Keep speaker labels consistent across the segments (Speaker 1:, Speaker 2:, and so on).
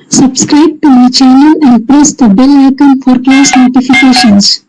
Speaker 1: Subscribe to my channel and press the bell icon for class notifications.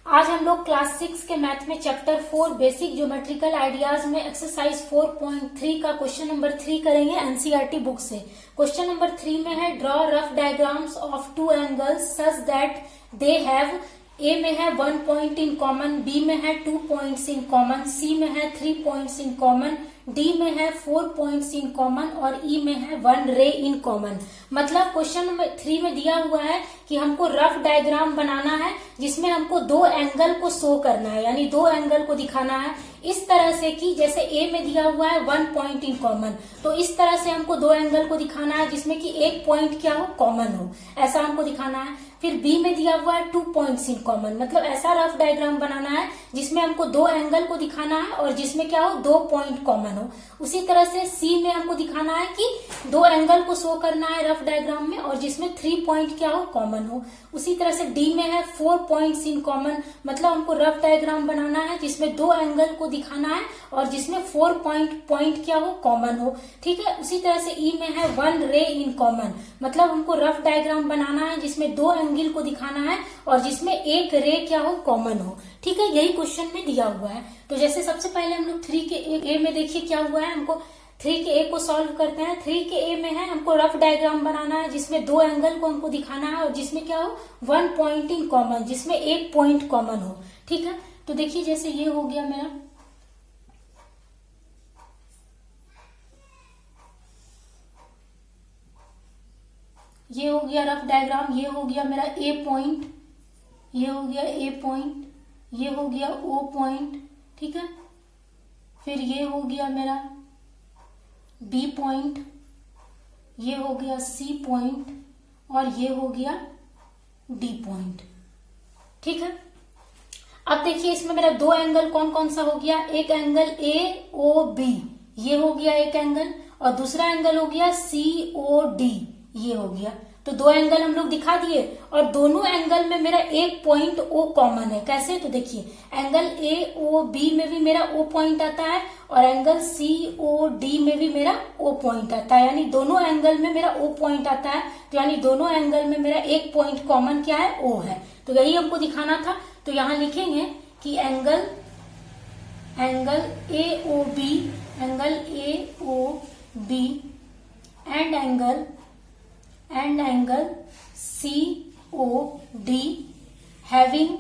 Speaker 2: आज हम लोग class 6 के math में चैप्टर 4 बेसिक ज्योमेट्रिकल आइडियाज में एक्सरसाइज 4.3 का क्वेश्चन नंबर 3 करेंगे एनसीईआरटी बुक से। क्वेश्चन नंबर 3 में है draw rough diagrams of two angles such that they have a में है 1 पॉइंट इन कॉमन, बी में है 2 पॉइंट्स इन कॉमन, सी में है 3 पॉइंट्स इन कॉमन, डी में है 4 पॉइंट्स इन कॉमन और ई में है 1 रे इन कॉमन। मतलब क्वेश्चन नंबर 3 में दिया हुआ है कि हमको रफ डायग्राम बनाना है जिसमें हमको दो एंगल को शो करना है, यानी दो एंगल को दिखाना है इस तरह से कि जैसे ए में दिया हुआ है 1 पॉइंट इन कॉमन, तो इस तरह से हमको दो एंगल को दिखाना है जिसमें कि एक पॉइंट क्या हो, कॉमन हो, ऐसा हमको दिखाना है। फिर बी में दिया हुआ है 2 पॉइंट्स इन कॉमन, मतलब ऐसा रफ डायग्राम बनाना है जिसमें हमको दो एंगल को दिखाना है और जिसमें क्या हो, 2 पॉइंट कॉमन हो। उसी तरह से सी में हमको दिखाना है कि दो एंगल को शो करना है रफ डायग्राम में और जिसमें 3 पॉइंट क्या हो, कॉमन हो। उसी तरह से डी में है 4 पॉइंट्स इन कॉमन, मतलब हमको रफ डायग्राम बनाना है जिसमें दो एंगल को दिखाना है और जिसमें 4 पॉइंट क्या हो, कॉमन हो। ठीक है। उसी तरह से ई में है 1 रे इन कॉमन, मतलब हमको रफ डायग्राम बनाना है जिसमें दो एंगल को दिखाना है और जिसमें एक रे क्या हो, कॉमन हो। ठीक है, यही क्वेश्चन में दिया हुआ है। तो जैसे सबसे पहले हम लोग 3 के ए में देखिए क्या हुआ है, हमको 3 के ए को सॉल्व करते हैं। 3 के ए में है हमको रफ डायग्राम बनाना है जिसमें दो एंगल को हमको दिखाना है और जिसमें क्या हो, 1 पॉइंट इन कॉमन, जिसमें एक पॉइंट कॉमन हो। ठीक है, तो देखिए जैसे ये हो गया मेरा, ये हो गया रफ डायग्राम, ये हो गया मेरा ए पॉइंट, ये हो गया ए पॉइंट, ये हो गया ओ पॉइंट। ठीक है, फिर ये हो गया मेरा बी पॉइंट, ये हो गया सी पॉइंट और ये हो गया डी पॉइंट। ठीक है, अब देखिए इसमें मेरा दो एंगल कौन कौन सा हो गया, एक एंगल ए ओ बी, ये हो गया एक एंगल, और दूसरा एंगल हो गया सी ओ डी, ये हो गया। तो दो एंगल हम लोग दिखा दिए और दोनों एंगल में मेरा एक पॉइंट ओ कॉमन है। कैसे, तो देखिए एंगल ए ओ बी में भी मेरा ओ पॉइंट आता है और एंगल सी ओ डी में भी मेरा ओ पॉइंट आता है, यानी दोनों एंगल में मेरा ओ पॉइंट आता है। तो यानी दोनों एंगल में मेरा एक पॉइंट कॉमन क्या है, ओ है। तो यही हमको दिखाना था। तो यहां लिखेंगे कि angle A O B, angle A O B and angle C O D having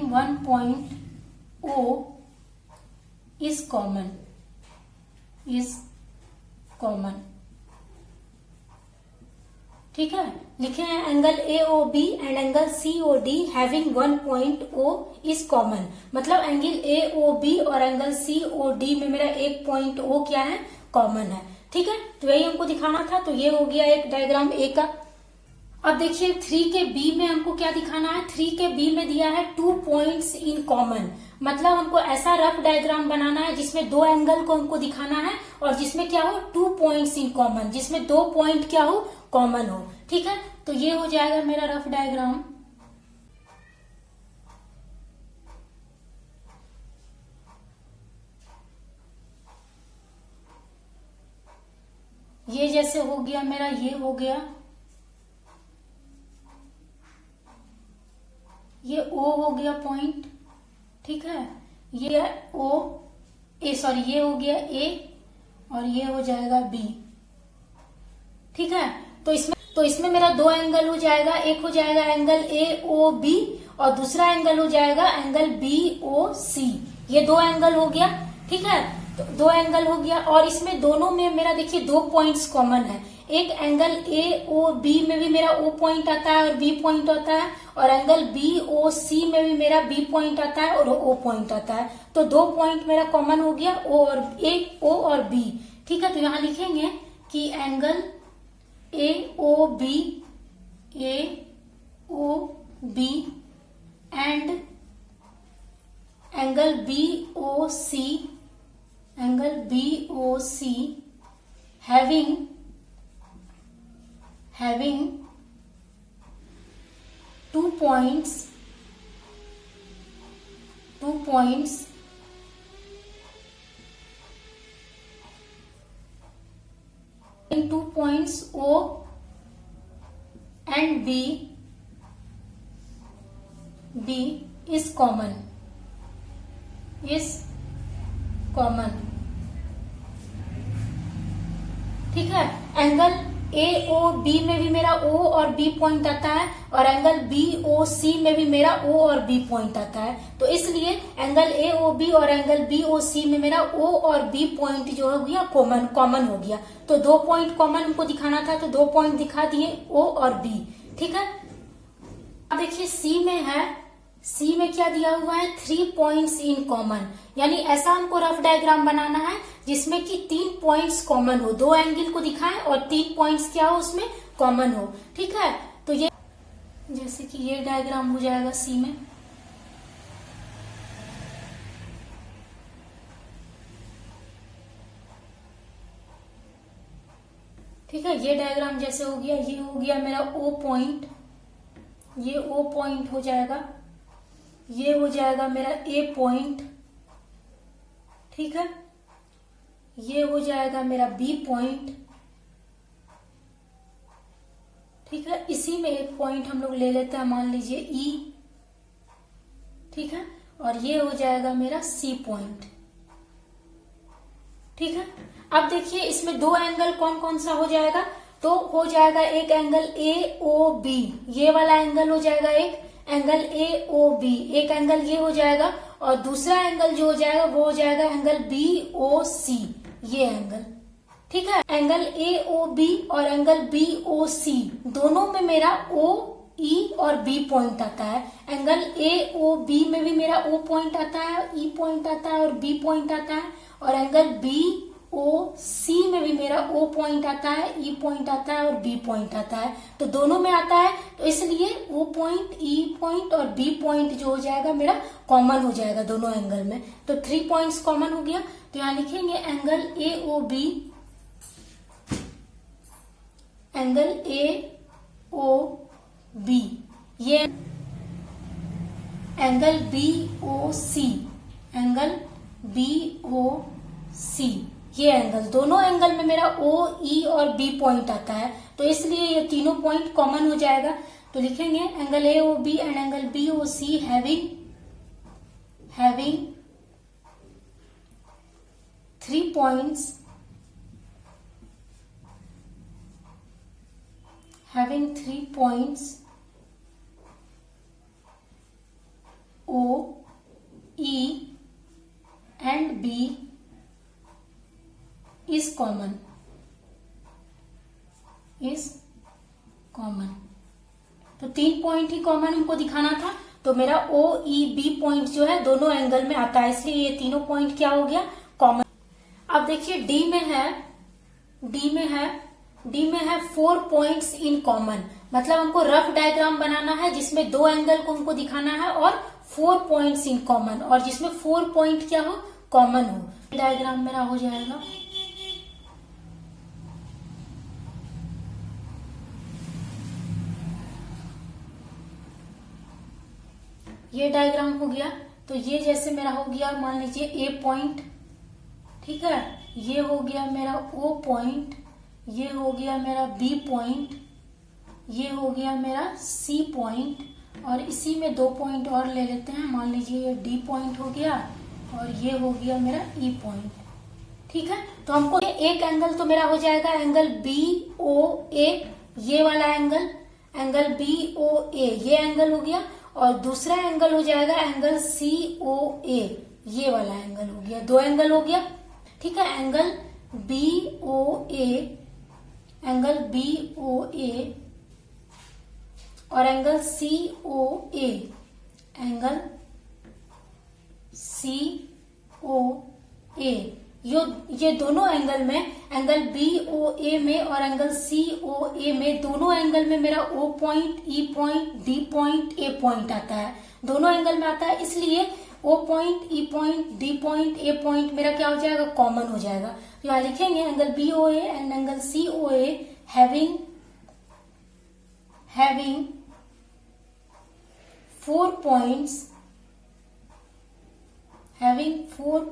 Speaker 2: 1 point O is common। ठीक है, लिखे हैं angle A O B and angle C O D having 1 point O is common, मतलब angle A O B और angle C O D में मेरा एक point ओ क्या है, कॉमन है। ठीक है, तो यही हमको दिखाना था। तो ये हो गया एक डायग्राम ए का। अब देखिए 3 के बी में हमको क्या दिखाना है, 3 के बी में दिया है 2 पॉइंट्स इन कॉमन, मतलब हमको ऐसा रफ डायग्राम बनाना है जिसमें दो एंगल को हमको दिखाना है और जिसमें क्या हो, 2 पॉइंट्स इन कॉमन, जिसमें दो पॉइंट क्या हो, कॉमन हो। ठीक है, तो ये हो जाएगा मेरा रफ डायग्राम। ये जैसे हो गया मेरा, ये हो गया, ये ओ हो गया पॉइंट। ठीक है, ये ओ ए सॉरी ये हो गया ए और ये हो जाएगा बी। ठीक है, तो इसमें मेरा दो एंगल हो जाएगा, एक हो जाएगा एंगल ए ओ बी और दूसरा एंगल हो जाएगा एंगल बी ओ सी, ये दो एंगल हो गया। ठीक है, तो दो एंगल हो गया और इसमें दोनों में मेरा देखिए दो पॉइंट्स कॉमन है, एक एंगल ए ओ बी में भी मेरा ओ पॉइंट आता है और बी पॉइंट आता है और एंगल बी ओ सी में भी मेरा बी पॉइंट आता है और ओ पॉइंट आता है। तो दो पॉइंट मेरा कॉमन हो गया, ओ और बी। ठीक है, तो यहां लिखेंगे कि angle A O B and angle B O C having 2 2 points in 2 points O and B is common. ठीक है, एंगल AOB में भी मेरा O और B पॉइंट आता है और एंगल BOC में भी मेरा O और B पॉइंट आता है। तो इसलिए एंगल AOB और एंगल BOC में मेरा O और B पॉइंट जो हो गया कॉमन हो गया। तो 2 पॉइंट कॉमन हमको दिखाना था, तो 2 पॉइंट दिखा दिए O और B। ठीक है, अब देखिए C में क्या दिया हुआ है, 3 पॉइंट्स इन कॉमन, यानी ऐसा हमको रफ डायग्राम बनाना है जिसमें कि 3 पॉइंट्स कॉमन हो, 2 एंगल को दिखाएं और 3 पॉइंट्स क्या हो उसमें कॉमन हो। ठीक है, तो ये जैसे कि ये डायग्राम हो जाएगा C में। ठीक है, ये डायग्राम जैसे हो गया, ये हो गया मेरा O पॉइंट, ये O पॉइंट हो जाएगा, ये हो जाएगा मेरा A पॉइंट। ठीक है, ये हो जाएगा मेरा B पॉइंट। ठीक है, इसी में एक पॉइंट हम लोग ले लेते हैं, मान लीजिए E। ठीक है, और ये हो जाएगा मेरा C पॉइंट। ठीक है, अब देखिए इसमें 2 एंगल कौन कौन सा हो जाएगा, तो हो जाएगा एक एंगल AOB, ये वाला एंगल हो जाएगा एक एंगल AOB, एक एंगल ये हो जाएगा और दूसरा एंगल जो हो जाएगा वो हो जाएगा एंगल BOC, ये एंगल। ठीक है, एंगल AOB और एंगल BOC दोनों में मेरा OE और B पॉइंट आता है। एंगल AOB में भी मेरा O पॉइंट आता है, E पॉइंट आता है और B पॉइंट आता है, और एंगल BOC में भी मेरा O पॉइंट आता है, E पॉइंट आता है और B पॉइंट आता है। तो दोनों में आता है, तो इसलिए O पॉइंट, E पॉइंट और B पॉइंट जो हो जाएगा मेरा कॉमन हो जाएगा दोनों एंगल में। तो 3 पॉइंट्स कॉमन हो गया। तो यहां लिखेंगे एंगल AOB, एंगल AOB, ये एंगल BOC, एंगल BOC, ये एंगल, दोनों एंगल में मेरा O, E और B पॉइंट आता है, तो इसलिए ये तीनों पॉइंट कॉमन हो जाएगा। तो लिखेंगे angle AOB and angle BOC having 3 points, O, E and B is common, तो 3 पॉइंट ही कॉमन हमको दिखाना था। तो मेरा OEB पॉइंट जो है दोनों एंगल में आता है, इसलिए ये तीनों पॉइंट क्या हो गया, कॉमन। अब देखिए D में है 4 पॉइंट्स इन कॉमन, मतलब हमको रफ डायग्राम बनाना है जिसमें 2 एंगल को हमको दिखाना है और 4 पॉइंट्स इन कॉमन, और जिसमें 4 पॉइंट क्या हो, कॉमन हो। डायग्राम मेरा हो जाएगा ये डायग्राम हो गया। तो ये जैसे मेरा हो गया, मान लीजिए A पॉइंट। ठीक है, ये हो गया मेरा O पॉइंट, ये हो गया मेरा B पॉइंट, ये हो गया मेरा C पॉइंट, और इसी में 2 पॉइंट और ले लेते हैं, मान लीजिए ये D पॉइंट हो गया और ये हो गया मेरा E पॉइंट। ठीक है, तो हमको एक एंगल तो मेरा हो जाएगा एंगल BOA, ये वाला एंगल BOA, ये एंगल हो गया, और दूसरा एंगल हो जाएगा एंगल COA, ये वाला एंगल हो गया, 2 एंगल हो गया। ठीक है, एंगल BOA और एंगल COA, ये दोनों एंगल में, एंगल BOA में और एंगल COA में, दोनों एंगल में मेरा O point, E point, D point, A point आता है, दोनों एंगल में आता है, इसलिए O point, E point, D point, A point मेरा क्या हो जाएगा, कॉमन हो जाएगा। तो यहाँ लिखेंगे angle BOA and angle COA having 4 points, having 4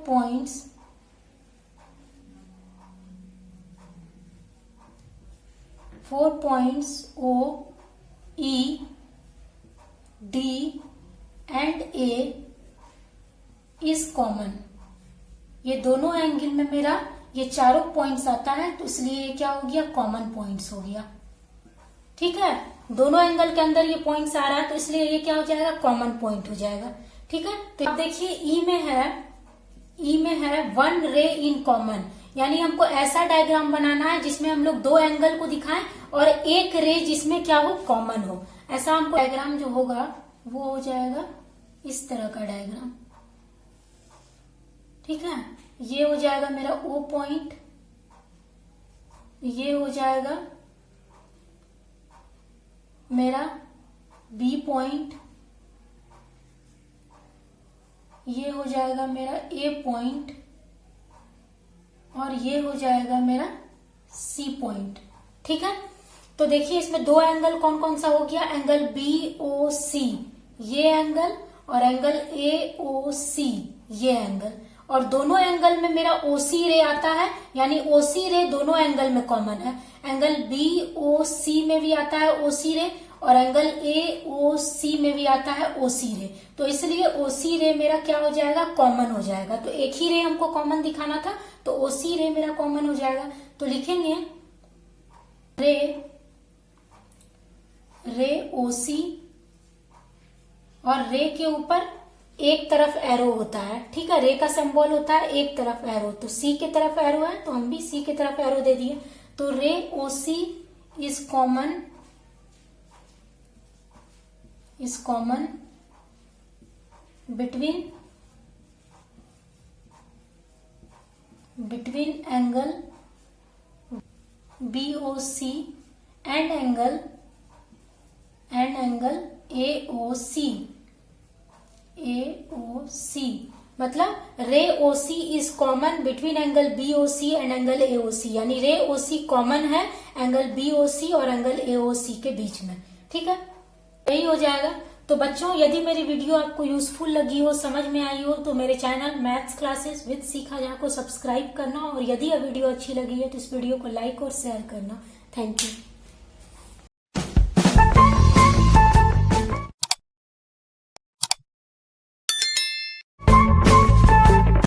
Speaker 2: points O, E, D and A is common। ये दोनों एंगल में मेरा ये चारों पॉइंट्स आता है, तो इसलिए ये क्या हो गया, कॉमन पॉइंट्स हो गया। ठीक है, दोनों एंगल के अंदर ये पॉइंट्स आ रहा है, तो इसलिए ये क्या हो जाएगा, कॉमन पॉइंट हो जाएगा। ठीक है, तो अब देखिए ई में है 1 रे इन कॉमन, यानी हमको ऐसा डायग्राम बनाना है जिसमें हम लोग दो एंगल को दिखाएं और एक रे जिसमें क्या हो, कॉमन हो। ऐसा हमको डायग्राम जो होगा वो हो जाएगा इस तरह का डायग्राम। ठीक है, ये हो जाएगा मेरा O पॉइंट, ये हो जाएगा मेरा B पॉइंट, ये हो जाएगा मेरा A पॉइंट और ये हो जाएगा मेरा C पॉइंट। ठीक है, तो देखिए इसमें दो एंगल कौन कौन सा हो गया, एंगल BOC ये एंगल और एंगल AOC ये एंगल, और दोनों एंगल में मेरा OC रे आता है, यानी OC रे दोनों एंगल में कॉमन है। एंगल BOC में भी आता है OC रे और एंगल AOC में भी आता है OC रे, तो इसलिए OC रे मेरा क्या हो जाएगा, कॉमन हो जाएगा। तो एक ही रे हमको कॉमन दिखाना था, तो OC रे मेरा कॉमन हो जाएगा। तो लिखेंगे रे OC और रे के ऊपर एक तरफ एरो होता है। ठीक है, रे का सिंबल होता है एक तरफ एरो, तो सी की तरफ एरो है तो हम भी सी की तरफ एरो दे दिए। तो रे OC is common between angle BOC and angle AOC, मतलब रे OC is common between angle BOC and angle AOC, यानी रे OC कॉमन है एंगल BOC और एंगल AOC के बीच में। ठीक है, यही हो जाएगा। तो बच्चों, यदि मेरी वीडियो आपको यूजफुल लगी हो, समझ में आई हो, तो मेरे चैनल मैथ्स क्लासेस विद सीखा जहाँ को सब्सक्राइब करना, और यदि यह वीडियो अच्छी लगी है तो इस वीडियो को लाइक और शेयर करना। Thank you.